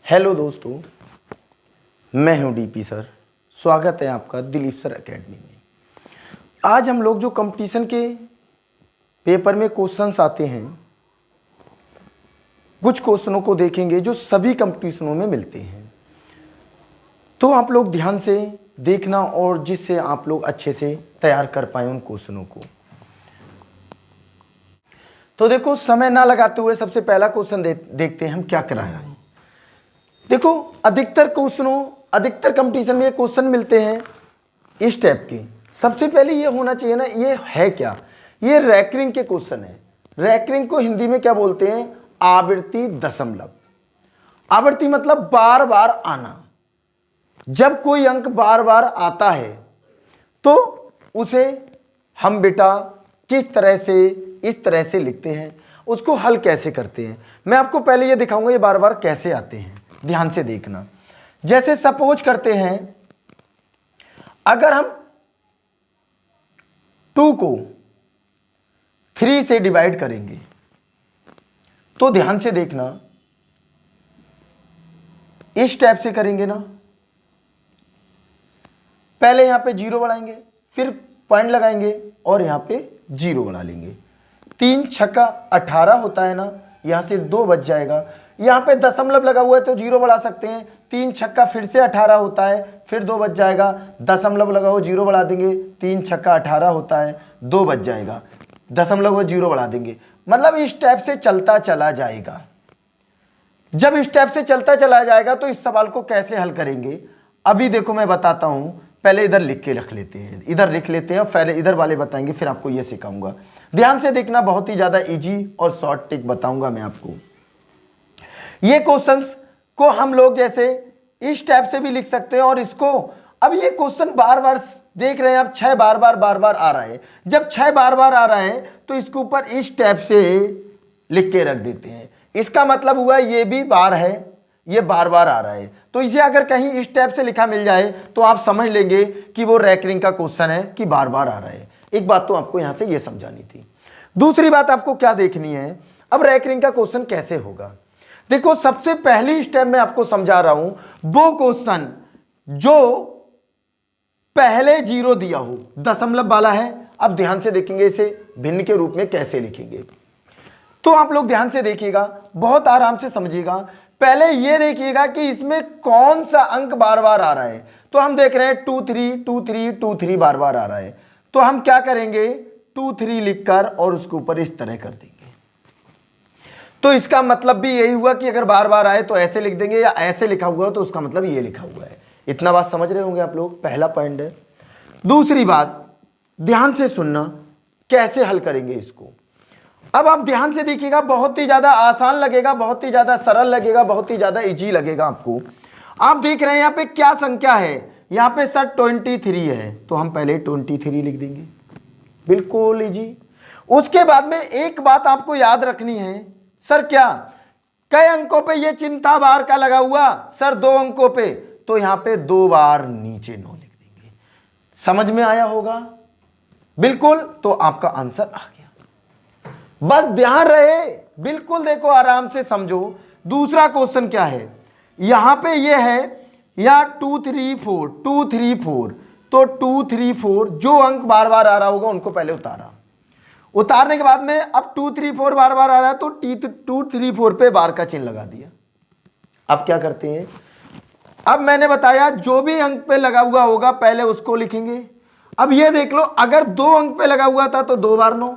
Hello दोस्तों, मैं हूं डीपी सर। स्वागत है आपका दिलीप सर एकेडमी में। आज हम लोग जो कंपटीशन के पेपर में क्वेश्चंस आते हैं, कुछ क्वेश्चनों को देखेंगे जो सभी कंपटीशनों में मिलते हैं। तो आप लोग ध्यान से देखना और जिससे आप लोग अच्छे से तैयार कर पाए उन क्वेश्चनों को। तो देखो, समय ना लगाते हुए सबसे पहला क्वेश्चन देखते हैं हम क्या कराया है। देखो, अधिकतर कंपटीशन में ये क्वेश्चन मिलते हैं इस टाइप के। सबसे पहले ये होना चाहिए ना, ये है क्या? ये रैंकिंग के क्वेश्चन है। रैंकिंग को हिंदी में क्या बोलते हैं? आवृत्ति दशमलव। आवृत्ति मतलब बार बार आना। जब कोई अंक बार बार आता है तो उसे हम बेटा किस तरह से, इस तरह से लिखते हैं, उसको हल कैसे करते हैं। मैं आपको पहले ये दिखाऊंगा ये बार बार कैसे आते हैं, ध्यान से देखना। जैसे सपोज करते हैं, अगर हम 2 को 3 से डिवाइड करेंगे तो ध्यान से देखना, इस टाइप से करेंगे ना। पहले यहां पे 0 बढ़ाएंगे, फिर पॉइंट लगाएंगे और यहां पे 0 बढ़ा लेंगे। 3 छक्का 18 होता है ना, यहां से 2 बच जाएगा। यहां पे दशमलव लगा हुआ है तो 0 बढ़ा सकते हैं। 3 छक्का फिर से 18 होता है, फिर 2 बच जाएगा। दशमलव लगा हुआ 0 बढ़ा देंगे। 3 छक्का 18 होता है, 2 बच जाएगा। दशमलव 0 बढ़ा देंगे। मतलब इस टाइप से चलता चला जाएगा। जब इस टाइप से चलता चला जाएगा तो इस सवाल को कैसे हल करेंगे, अभी देखो मैं बताता हूं। पहले इधर लिख के रख लेते हैं, इधर लिख लेते हैं, पहले इधर वाले बताएंगे, फिर आपको यह सिखाऊंगा। ध्यान से देखना, बहुत ही ज्यादा इजी और शॉर्ट ट्रिक बताऊंगा मैं आपको। ये क्वेश्चंस को हम लोग जैसे इस टाइप से भी लिख सकते हैं और इसको, अब ये क्वेश्चन बार बार देख रहे हैं आप, 6 बार बार आ रहा है। जब 6 बार आ रहा है तो इसके ऊपर इस टाइप से लिख के रख देते हैं। इसका मतलब हुआ ये भी बार है, ये बार आ रहा है। तो इसे अगर कहीं इस टाइप से लिखा मिल जाए तो आप समझ लेंगे कि वो रैंकिंग का क्वेश्चन है कि बार आ रहा है। एक बात तो आपको यहां से ये समझानी थी। दूसरी बात आपको क्या देखनी है, अब रैंकिंग का क्वेश्चन कैसे होगा। देखो, सबसे पहली स्टेप में आपको समझा रहा हूं, वो क्वेश्चन जो पहले 0 दिया हो, दशमलव वाला है। अब ध्यान से देखेंगे इसे भिन्न के रूप में कैसे लिखेंगे। तो आप लोग ध्यान से देखिएगा, बहुत आराम से समझिएगा। पहले ये देखिएगा कि इसमें कौन सा अंक बार आ रहा है। तो हम देख रहे हैं 2 3 2 3 2 3 बार आ रहा है। तो हम क्या करेंगे, 2 3 लिखकर और उसके ऊपर इस तरह कर देंगे। तो इसका मतलब भी यही हुआ कि अगर बार आए तो ऐसे लिख देंगे, या ऐसे लिखा हुआ तो उसका मतलब ये लिखा हुआ है। इतना बात समझ रहे होंगे आप लोग, पहला पॉइंट है। दूसरी बात, ध्यान से सुनना, कैसे हल करेंगे इसको। अब आप ध्यान से देखिएगा, बहुत ही ज्यादा आसान लगेगा, बहुत ही ज्यादा सरल लगेगा, बहुत ही ज्यादा इजी लगेगा आपको। आप देख रहे हैं यहां पे क्या संख्या है, यहां पे सर 23 है, तो हम पहले 23 लिख देंगे, बिल्कुल इजी। उसके बाद में एक बात आपको याद रखनी है, सर क्या कई अंकों पे ये चिन्ह था बार का लगा हुआ, सर 2 अंकों पे, तो यहां पे 2 बार नीचे 9 लिख देंगे। समझ में आया होगा? बिल्कुल, तो आपका आंसर आ गया। बस ध्यान रहे, बिल्कुल देखो, आराम से समझो। दूसरा क्वेश्चन क्या है, यहां पे ये है या 2 3 4 2 3 4, तो 2 3 4 जो अंक बार आ रहा होगा उनको पहले उतारा। उतारने के बाद में अब 2 3 4 बार आ रहा है तो 2 3 4 पे बार का चिन्ह लगा दिया। अब क्या करते हैं, अब मैंने बताया जो भी अंक पे लगा हुआ होगा पहले उसको लिखेंगे। अब ये देख लो, अगर 2 अंक पे लगा हुआ था तो 2 बार 9,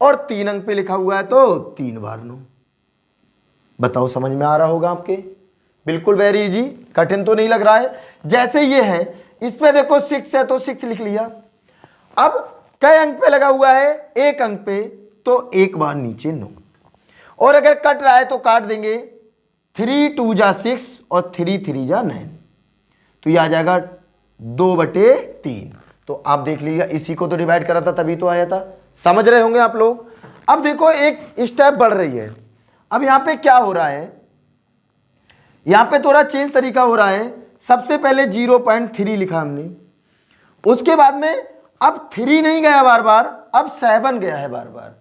और 3 अंक पे लिखा हुआ है तो 3 बार 9। बताओ, समझ में आ रहा होगा आपके? बिल्कुल वेरी इजी, कठिन तो नहीं लग रहा है। जैसे ये है, इस पे देखो 6 है तो 6 लिख लिया। अब कई अंक पे लगा हुआ है, 1 अंक पे, तो 1 बार नीचे 9, और अगर कट रहा है तो काट देंगे। 3 2 जा 6 और 3 3 जा 9, तो यह आ जाएगा 2/3। तो आप देख लीजिएगा, इसी को तो डिवाइड करा था तभी तो आया था। समझ रहे होंगे आप लोग। अब देखो, एक स्टेप बढ़ रही है। अब यहां पे क्या हो रहा है, यहां पे थोड़ा चेंज तरीका हो रहा है। सबसे पहले 0.3 लिखा हमने, उसके बाद में अब 3 नहीं गया बार, अब 7 गया है बार।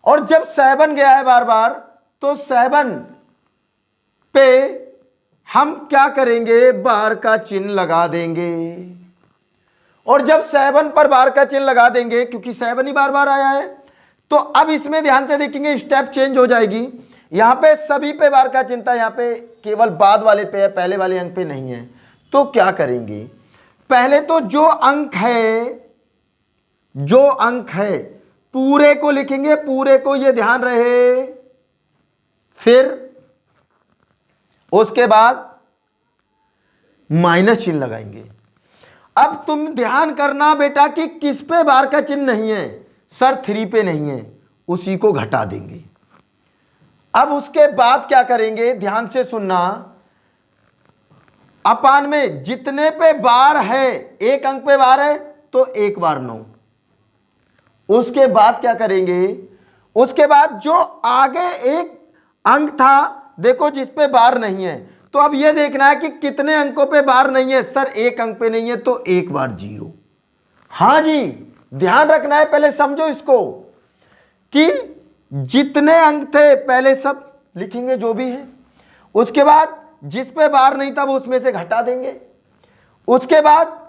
और जब 7 गया है बार तो 7 पे हम क्या करेंगे, बार का चिन्ह लगा देंगे। और जब 7 पर बार का चिन्ह लगा देंगे, क्योंकि 7 ही बार बार आया है, तो अब इसमें ध्यान से देखेंगे स्टेप चेंज हो जाएगी। यहां पे सभी पे बार का चिन्ह था, यहां पे केवल बाद वाले पे है, पहले वाले अंक पे नहीं है। तो क्या करेंगे, पहले तो जो अंक है पूरे को लिखेंगे, पूरे को, ये ध्यान रहे। फिर उसके बाद माइनस चिन्ह लगाएंगे। अब तुम ध्यान करना बेटा कि किस पे बार का चिन्ह नहीं है, सर 3 पे नहीं है, उसी को घटा देंगे। अब उसके बाद क्या करेंगे, ध्यान से सुनना, अपान में जितने पे बार है, एक अंक पे बार है तो एक बार 9। उसके बाद क्या करेंगे, उसके बाद जो आगे एक अंक था, देखो जिस पे बार नहीं है, तो अब यह देखना है कि कितने अंकों पे बार नहीं है। सर एक अंक पे नहीं है तो एक बार 0। हां जी, ध्यान रखना है, पहले समझो इसको कि जितने अंक थे पहले सब लिखेंगे जो भी है, उसके बाद जिस पे बार नहीं था वो उसमें से घटा देंगे। उसके बाद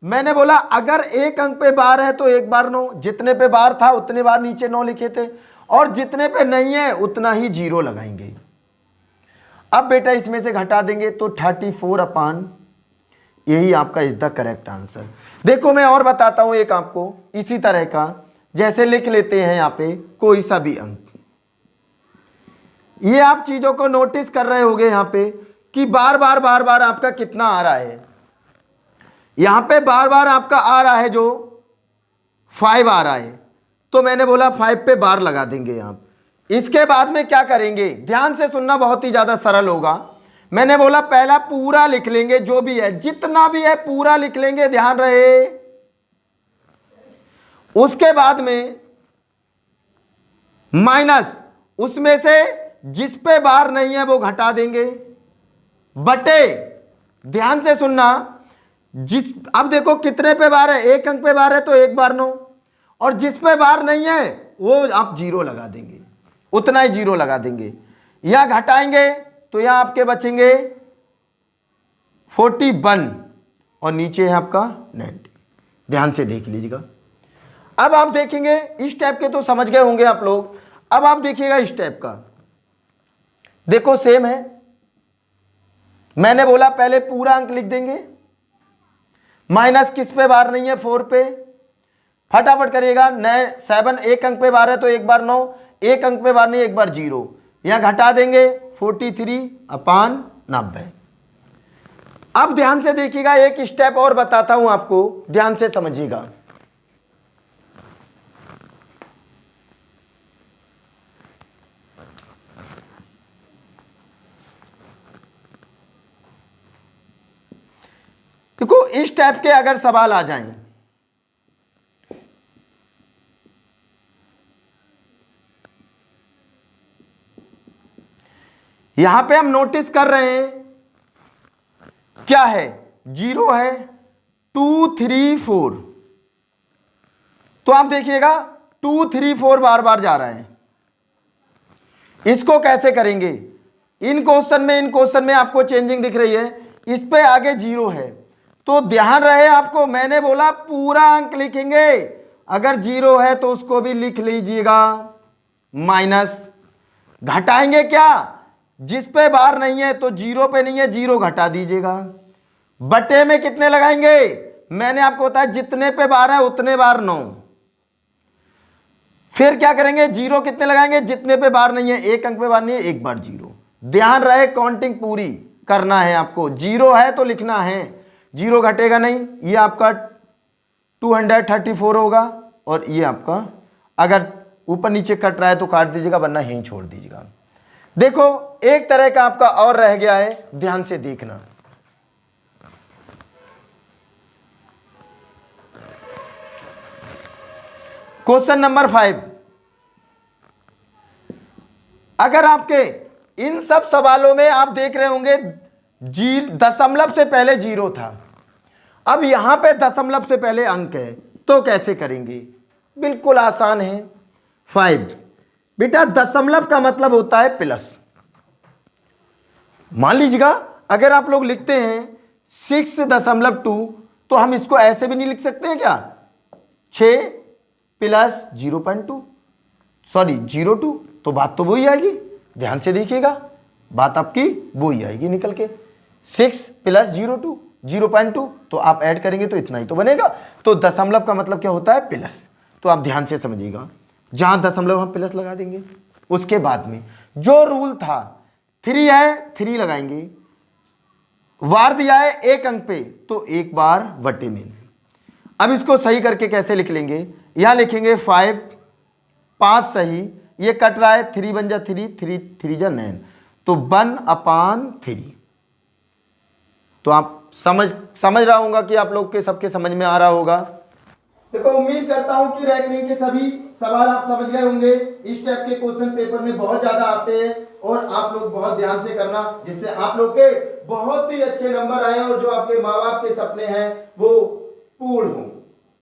मैंने बोला अगर एक अंक पे बार है तो एक बार 9, जितने पे बार था उतने बार नीचे 9 लिखे थे, और जितने पे नहीं है उतना ही 0 लगाएंगे। अब बेटा इसमें से घटा देंगे तो 34 अपान, यही आपका इज द करेक्ट आंसर। देखो मैं और बताता हूं एक आपको इसी तरह का, जैसे लिख लेते हैं यहां पे कोई सा भी अंक। ये आप चीजों को नोटिस कर रहे होंगे यहां पे कि बार बार आपका कितना आ रहा है। यहां पे बार बार आपका आ रहा है जो 5 आ रहा है, तो मैंने बोला 5 पे बार लगा देंगे यहां। इसके बाद में क्या करेंगे, ध्यान से सुनना, बहुत ही ज्यादा सरल होगा। मैंने बोला पहला पूरा लिख लेंगे, जो भी है जितना भी है पूरा लिख लेंगे, ध्यान रहे। उसके बाद में माइनस, उसमें से जिस पे बार नहीं है वो घटा देंगे, बटे, ध्यान से सुनना, अब देखो कितने पे बार है, एक अंक पे बार है तो एक बार 9, और जिस पे बार नहीं है वो आप 0 लगा देंगे, उतना ही 0 लगा देंगे। यहां घटाएंगे तो यहां आपके बचेंगे 41 और नीचे है आपका 90। ध्यान से देख लीजिएगा। अब आप देखेंगे इस टाइप के तो समझ गए होंगे आप लोग। अब आप देखिएगा इस टाइप का, देखो सेम है। मैंने बोला पहले पूरा अंक लिख देंगे, माइनस किस पे बार नहीं है, 4 पे, फटाफट करिएगा। 7 एक अंक पे बार है तो एक बार 9, एक अंक पे बार नहीं एक बार 0, यहां घटा देंगे 43 अपान 90। अब ध्यान से देखिएगा, एक स्टेप और बताता हूं आपको, ध्यान से समझिएगा। देखो इस टाइप के अगर सवाल आ जाएं, यहां पे हम नोटिस कर रहे हैं क्या है, 0 है, 2 3 4, तो आप देखिएगा 2 3 4 बार बार जा रहा है। इसको कैसे करेंगे, इन क्वेश्चन में आपको चेंजिंग दिख रही है, इस पे आगे 0 है, तो ध्यान रहे आपको, मैंने बोला पूरा अंक लिखेंगे, अगर 0 है तो उसको भी लिख लीजिएगा, माइनस, घटाएंगे क्या, जिस पे बार नहीं है तो 0 पे नहीं है 0 घटा दीजिएगा, बटे में कितने लगाएंगे, मैंने आपको बताया जितने पे बार है उतने बार 9, फिर क्या करेंगे 0 कितने लगाएंगे, जितने पे बार नहीं है, एक अंक पे बार नहीं है एक बार 0। ध्यान रहे काउंटिंग पूरी करना है आपको, 0 है तो लिखना है, 0 घटेगा नहीं, ये आपका 234 होगा, और ये आपका अगर ऊपर नीचे कट रहा है तो काट दीजिएगा, वरना यहीं छोड़ दीजिएगा। देखो एक तरह का आपका और रह गया है, ध्यान से देखना। क्वेश्चन नंबर 5, अगर आपके इन सब सवालों में आप देख रहे होंगे दशमलव से पहले 0 था, अब यहां पे दशमलव से पहले अंक है, तो कैसे करेंगे, बिल्कुल आसान है। 5 बेटा, दशमलव का मतलब होता है प्लस। मान लीजिएगा अगर आप लोग लिखते हैं 6.2 तो हम इसको ऐसे भी नहीं लिख सकते हैं क्या, 6 प्लस 0.2 सॉरी 0.2, तो बात तो वही आएगी, ध्यान से देखिएगा, बात आपकी वही आएगी निकल के, 6 प्लस 0.2 तो आप ऐड करेंगे तो इतना ही तो बनेगा। तो दशमलव का मतलब क्या होता है, प्लस। तो आप ध्यान से समझिएगा, जहां दशमलव हम प्लस लगा देंगे। उसके बाद में जो रूल था 3 है 3 लगाएंगे, वार दिया है एक अंक पे तो एक बार बटे में। अब इसको सही करके कैसे लिख लेंगे, यहां लिखेंगे 5 सही, ये कट रहा है 3 बन जा 3, 3 जा 9, तो 1/3। तो आप समझ रहा होगा कि आप लोग के सबके समझ में आ रहा होगा। देखो उम्मीद करता हूं कि रैंकिंग के सभी सवाल आप समझ गए होंगे। इस टाइप के क्वेश्चन पेपर में बहुत ज्यादा आते हैं और आप लोग बहुत ध्यान से करना, जिससे आप लोग के बहुत ही अच्छे नंबर आए और जो आपके माँ बाप के सपने हैं वो पूर्ण हों।